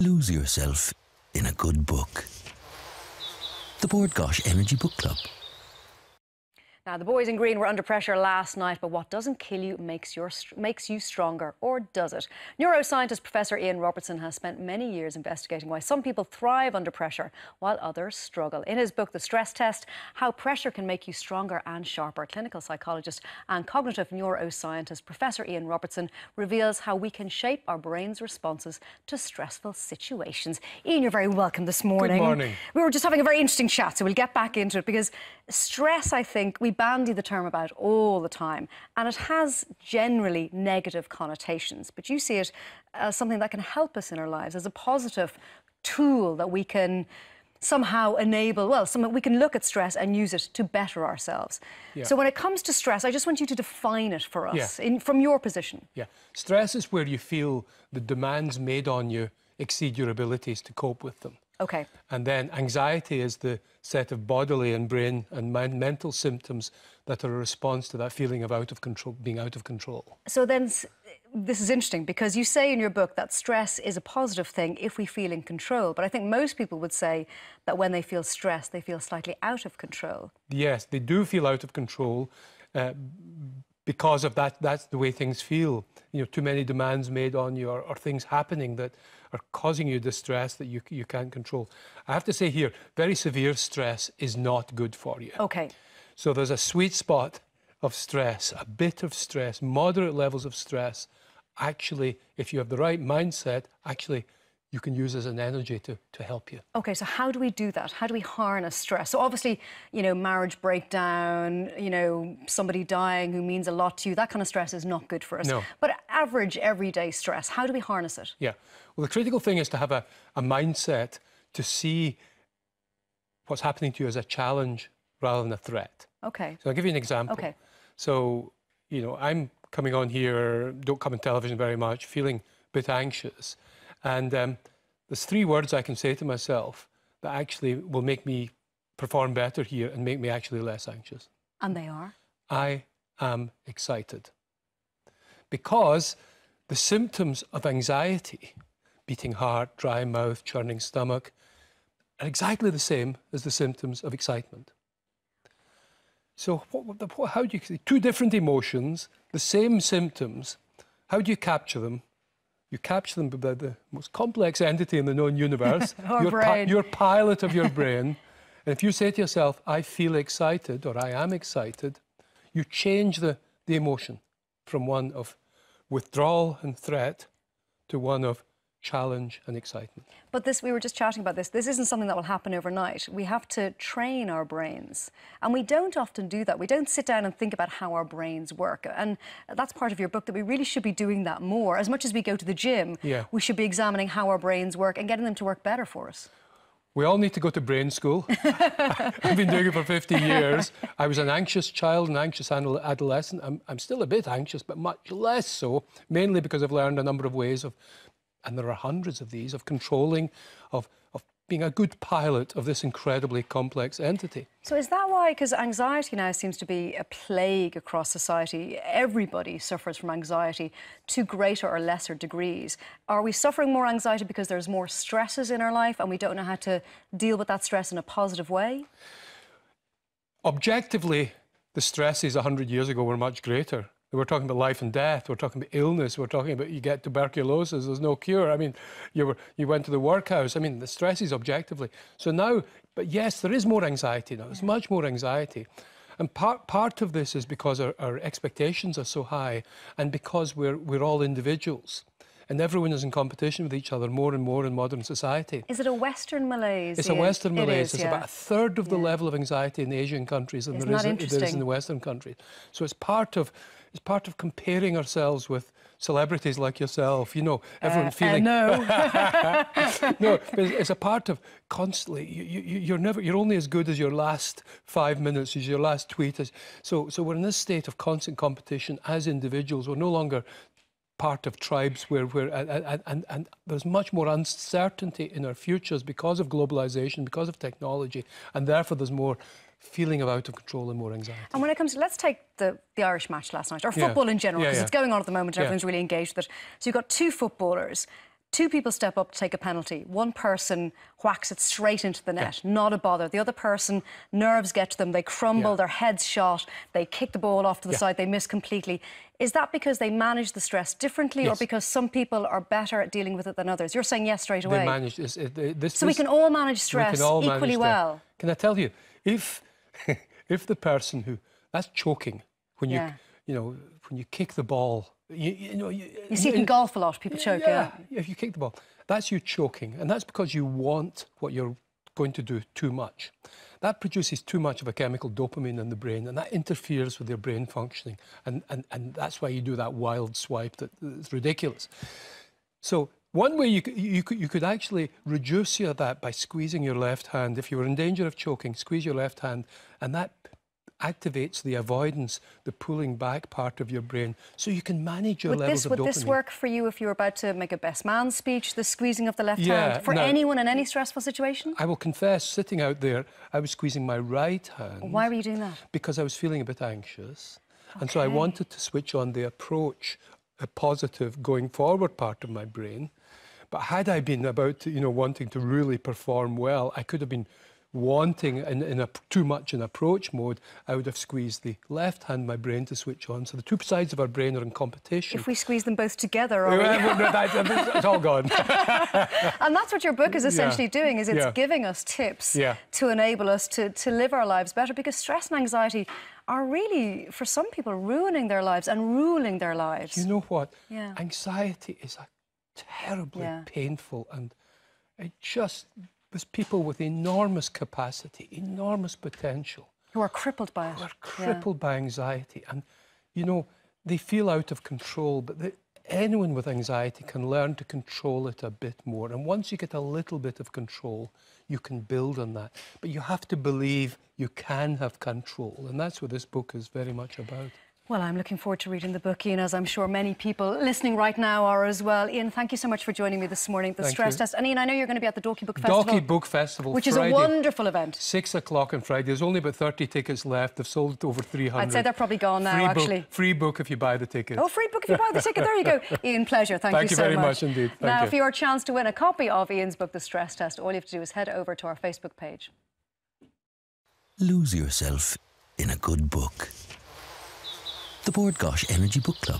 Lose yourself in a good book. The Bord Gáis Energy Book Club. Now, the boys in green were under pressure last night, but what doesn't kill you makes you stronger, or does it? Neuroscientist Professor Ian Robertson has spent many years investigating why some people thrive under pressure while others struggle. In his book, The Stress Test, How Pressure Can Make You Stronger and Sharper, clinical psychologist and cognitive neuroscientist Professor Ian Robertson reveals how we can shape our brain's responses to stressful situations. Ian, you're very welcome this morning. Good morning. We were just having a very interesting chat, so we'll get back into it, because stress, I think, we bandy the term about all the time, and it has generally negative connotations, but you see it as something that can help us in our lives, as a positive tool that we can somehow enable, we can look at stress and use it to better ourselves. Yeah. So when it comes to stress, I just want you to define it for us, from your position. Yeah, stress is where you feel the demands made on you exceed your abilities to cope with them. Okay. And then anxiety is the set of bodily and brain and mental symptoms that are a response to that feeling of being out of control. So then, this is interesting, because you say in your book that stress is a positive thing if we feel in control. But I think most people would say that when they feel stressed, they feel slightly out of control. Yes, they do feel out of control because of that. That's the way things feel. You know, too many demands made on you, or things happening that are causing you distress that you can't control. I have to say here, very severe stress is not good for you. Okay. So there's a sweet spot of stress, a bit of stress, moderate levels of stress. Actually, if you have the right mindset, actually, you can use as an energy to help you. Okay, so how do we do that? How do we harness stress? So obviously, you know, marriage breakdown, you know, somebody dying who means a lot to you, that kind of stress is not good for us. No. But average, everyday stress, how do we harness it? Yeah, well, the critical thing is to have a mindset to see what's happening to you as a challenge rather than a threat. Okay. So I'll give you an example. Okay. So, you know, I'm coming on here, don't come on television very much, feeling a bit anxious. And there's 3 words I can say to myself that actually will make me perform better here and make me actually less anxious. And they are? I am excited. Because the symptoms of anxiety, beating heart, dry mouth, churning stomach, are exactly the same as the symptoms of excitement. So how do you, 2 different emotions, the same symptoms, how do you capture them? You capture them by the most complex entity in the known universe, your pilot of your brain. And if you say to yourself, I feel excited, or I am excited, you change the emotion from one of withdrawal and threat to one of challenge and excitement. But this, we were just chatting about this isn't something that will happen overnight. We have to train our brains, and we don't often do that. We don't sit down and think about how our brains work, and that's part of your book, that we really should be doing that more. As much as we go to the gym, we should be examining how our brains work and getting them to work better for us. We all need to go to brain school. I've been doing it for 50 years. I was an anxious child, an anxious adolescent. I'm still a bit anxious, but much less so, mainly because I've learned a number of ways of, and there are hundreds of these, of controlling, of being a good pilot of this incredibly complex entity. So is that why, because anxiety now seems to be a plague across society, everybody suffers from anxiety to greater or lesser degrees. Are we suffering more anxiety because there's more stresses in our life and we don't know how to deal with that stress in a positive way? Objectively, the stresses 100 years ago were much greater. We're talking about life and death. We're talking about illness. We're talking about you get tuberculosis. There's no cure. I mean, you went to the workhouse. I mean, the stress is objectively. So now, but yes, there is more anxiety now. There's much more anxiety. And part of this is because our expectations are so high, and because we're all individuals. And everyone is in competition with each other more and more in modern society. Is it a Western malaise? It's a Western malaise. It's about 1/3 of the level of anxiety in Asian countries than there is in the Western countries. So it's part of comparing ourselves with celebrities like yourself. You know, everyone feeling. No. No, but it's a part of constantly. You're only as good as your last 5 minutes, as your last tweet. So we're in this state of constant competition as individuals. We're no longer part of tribes and there's much more uncertainty in our futures because of globalization, because of technology, and therefore there's more feeling of out of control and more anxiety. And when it comes to, let's take the Irish match last night, or football in general, because it's going on at the moment and everyone's really engaged with it. So you've got 2 footballers. Two people step up to take a penalty. One person whacks it straight into the net, not a bother. The other person, nerves get to them, they crumble, their head's shot, they kick the ball off to the side, they miss completely. Is that because they manage the stress differently or because some people are better at dealing with it than others? You're saying yes straight away. They manage this. So we can all manage stress equally well. Can I tell you, if the person who, that's choking, when you, you know, when you kick the ball, you see it in golf a lot, people choke, if you kick the ball, that's you choking, and that's because you want what you're going to do too much. That produces too much of a chemical dopamine in the brain, and that interferes with your brain functioning, and that's why you do that wild swipe that's ridiculous. So one way you could actually reduce that by squeezing your left hand. If you were in danger of choking, squeeze your left hand, and that activates the avoidance, the pulling back part of your brain, so you can manage your levels of dopamine. Would this work for you if you were about to make a best man speech, the squeezing of the left hand, for anyone in any stressful situation? I will confess, sitting out there, I was squeezing my right hand. Why were you doing that? Because I was feeling a bit anxious. And so I wanted to switch on the approach, a positive going forward part of my brain. But had I been about to, wanting to really perform well, I could have been wanting too much in approach mode. I would have squeezed the left hand, my brain, to switch on. So the two sides of our brain are in competition. If we squeeze them both together, it's all gone. And that's what your book is essentially doing, is it's giving us tips to enable us to live our lives better, because stress and anxiety are really, for some people, ruining their lives and ruling their lives. You know what? Anxiety is a terribly painful, and it just... There's people with enormous capacity, enormous potential. Who are crippled by it. Who are crippled by anxiety. And, they feel out of control, but anyone with anxiety can learn to control it a bit more. And once you get a little bit of control, you can build on that. But you have to believe you can have control. And that's what this book is very much about. Well, I'm looking forward to reading the book, Ian, as I'm sure many people listening right now are as well. Ian, thank you so much for joining me this morning. The stress test. And Ian, I know you're going to be at the Dalkey Book Festival. Dalkey Book Festival, which is a wonderful event. 6 o'clock on Friday. There's only about 30 tickets left. They've sold over 300. I'd say they're probably gone now, actually. Free book if you buy the ticket. Oh, free book if you buy the ticket. There you go. Ian, pleasure. Thank you so much. Thank you very much indeed. Now, for your chance to win a copy of Ian's book, The Stress Test, all you have to do is head over to our Facebook page. Lose yourself in a good book. The Bord Gáis Energy Book Club.